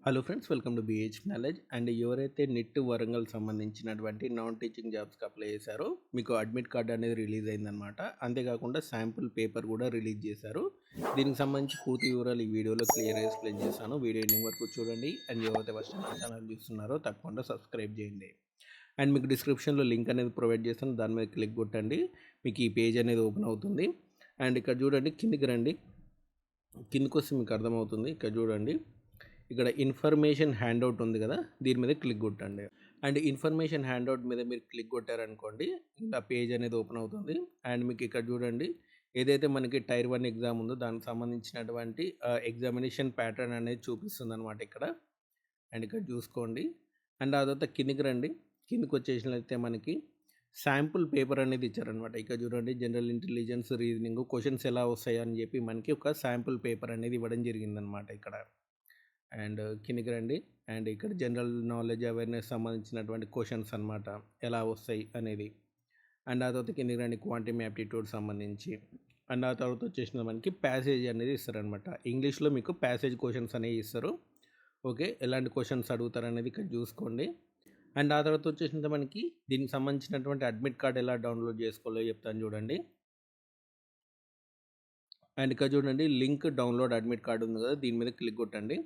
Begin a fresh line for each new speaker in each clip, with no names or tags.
Hello friends, welcome to BH knowledge. And ఎవరైతే NIT Warangal సంబంధించినటువంటి non teaching జాబ్స్కి apply చేశారో మీకు అడ్మిట్ కార్డ్ అనేది రిలీజ్ అయిందనమాట. అంతేకాకుండా శాంపుల్ పేపర్ కూడా రిలీజ్ చేశారు. దీనికి సంబంధించి పూర్తి వివరాలు ఈ వీడియోలో క్లియర్గా ఎక్స్ప్లెయిన్ చేస్తాను. వీడియో ఎండింగ్ వరకు చూడండి. అండ్ ఎవరైతే ఫస్ట్ నా ఛానల్ చూస్తున్నారో తప్పకుండా సబ్స్క్రైబ్ చేయండి. అండ్ మీకు డిస్క్రిప్షన్లో లింక్ అనేది ప్రొవైడ్ చేస్తాను, దాని మీద క్లిక్ కొట్టండి. మీకు ఈ పేజ్ అనేది ఓపెన్ అవుతుంది. అండ్ ఇక్కడ చూడండి, కిందికి రండి. కిందికి వస్తే మీకు అర్థమవుతుంది. ఇక్కడ చూడండి, ఇక్కడ ఇన్ఫర్మేషన్ హ్యాండ్అవుట్ ఉంది కదా, దీని మీద క్లిక్ కొట్టండి. అండ్ ఇన్ఫర్మేషన్ హ్యాండ్అవుట్ మీద మీరు క్లిక్ కొట్టారనుకోండి, ఇలా పేజ్ అనేది ఓపెన్ అవుతుంది. అండ్ మీకు ఇక్కడ చూడండి, ఏదైతే మనకి టైర్ 1 ఎగ్జామ్ ఉందో దానికి సంబంధించినటువంటి ఎగ్జామినేషన్ ప్యాటర్న్ అనేది చూపిస్తుంది అనమాట ఇక్కడ. అండ్ ఇక్కడ చూసుకోండి. అండ్ ఆ తర్వాత కిందికి రండి. కిందికి వచ్చేసినట్లయితే మనకి శాంపుల్ పేపర్ అనేది ఇచ్చారనమాట. ఇక్కడ చూడండి, జనరల్ ఇంటెలిజెన్స్, రీజనింగ్ క్వశ్చన్స్ ఎలా వస్తాయి అని చెప్పి మనకి ఒక శాంపుల్ పేపర్ అనేది ఇవ్వడం జరిగిందనమాట ఇక్కడ. అండ్ కిందికి రండి. అండ్ ఇక్కడ జనరల్ నాలెడ్జ్ అవేర్నెస్ సంబంధించినటువంటి క్వశ్చన్స్ అనమాట, ఎలా వస్తాయి అనేది. అండ్ ఆ తర్వాత కిందికి రండి, క్వాంటమ్ యాప్టిట్యూడ్ సంబంధించి. అండ్ ఆ తర్వాత వచ్చేసిన మనకి ప్యాసేజ్ అనేది ఇస్తారనమాట. ఇంగ్లీష్లో మీకు ప్యాసేజ్ క్వశ్చన్స్ అనేవి ఇస్తారు. ఓకే, ఎలాంటి క్వశ్చన్స్ అడుగుతారు అనేది ఇక్కడ చూసుకోండి. అండ్ ఆ తర్వాత వచ్చేసిన మనకి దీనికి సంబంధించినటువంటి అడ్మిట్ కార్డ్ ఎలా డౌన్లోడ్ చేసుకోవాలో చెప్తాను చూడండి. అండ్ ఇక్కడ చూడండి, లింక్ డౌన్లోడ్ అడ్మిట్ కార్డ్ ఉంది కదా, దీని మీద క్లిక్ కొట్టండి.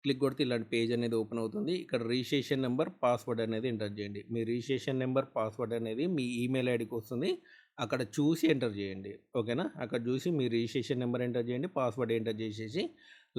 క్లిక్ కొడితే ఇలాంటి పేజ్ అనేది ఓపెన్ అవుతుంది. ఇక్కడ రిజిస్ట్రేషన్ నెంబర్, పాస్వర్డ్ అనేది ఎంటర్ చేయండి. మీ రిజిస్ట్రేషన్ నెంబర్, పాస్వర్డ్ అనేది మీ ఈమెయిల్ ఐడికి వస్తుంది. అక్కడ చూసి ఎంటర్ చేయండి. ఓకేనా, అక్కడ చూసి మీ రిజిస్ట్రేషన్ నెంబర్ ఎంటర్ చేయండి, పాస్వర్డ్ ఎంటర్ చేసేసి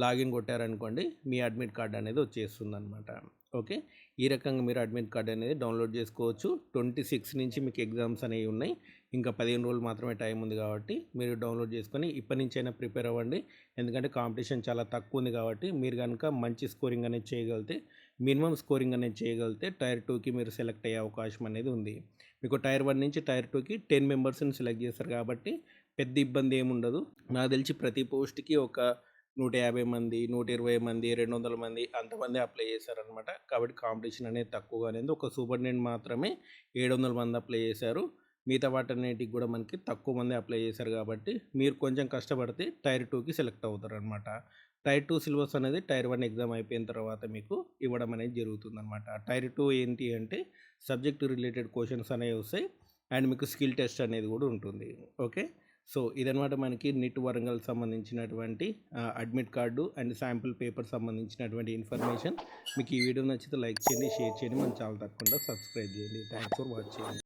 లాగిన్ కొట్టారనుకోండి, మీ అడ్మిట్ కార్డ్ అనేది వచ్చేస్తుంది అనమాట. ఓకే, ఈ రకంగా మీరు అడ్మిట్ కార్డ్ అనేది డౌన్లోడ్ చేసుకోవచ్చు. 26 నుంచి మీకు ఎగ్జామ్స్ అనేవి ఉన్నాయి. ఇంకా 15 రోజులు మాత్రమే టైం ఉంది కాబట్టి మీరు డౌన్లోడ్ చేసుకొని ఇప్పటి నుంచైనా ప్రిపేర్ అవ్వండి. ఎందుకంటే కాంపిటీషన్ చాలా తక్కువ ఉంది కాబట్టి మీరు కనుక మంచి స్కోరింగ్ అనేది చేయగలిగితే, మినిమం స్కోరింగ్ అనేది చేయగలిగితే టైర్ 2కి మీరు సెలెక్ట్ అయ్యే అవకాశం అనేది ఉంది. మీకు టైర్ 1 నుంచి టైర్ 2కి 10 మెంబర్స్ని సెలెక్ట్ చేస్తారు కాబట్టి పెద్ద ఇబ్బంది ఏమి ఉండదు. నాకు తెలిసి ప్రతి పోస్ట్కి ఒక 150 మంది, 120 మంది, 200 మంది అంతమంది అప్లై చేశారనమాట. కాబట్టి కాంపిటీషన్ అనేది తక్కువగానే ఉంది. ఒక సూపరింటెండెంట్ మాత్రమే 700 మంది అప్లై చేశారు. మిగతా వాటన్నిటికి కూడా మనకి తక్కువ మంది అప్లై చేశారు కాబట్టి మీరు కొంచెం కష్టపడితే టైర్ 2కి సెలెక్ట్ అవుతారనమాట. టైర్ 2 సిలబస్ అనేది టైర్ 1 ఎగ్జామ్ అయిపోయిన తర్వాత మీకు ఇవ్వడం అనేది జరుగుతుందనమాట. టైర్ 2 ఏంటి అంటే సబ్జెక్ట్ రిలేటెడ్ క్వశ్చన్స్ అనేవి వస్తాయి. అండ్ మీకు స్కిల్ టెస్ట్ అనేది కూడా ఉంటుంది. ఓకే, సో ఇదనమాట మనకి నిట్ వరంగల్ సంబంధించినటువంటి admit card and sample paper సంబంధించినటువంటి ఇన్ఫర్మేషన్. మీకు ఈ వీడియో నచ్చితే లైక్ చేయండి, షేర్ చేయండి, మన ఛానల్ తప్పకుండా సబ్స్క్రైబ్ చేయండి. Thanks for watching.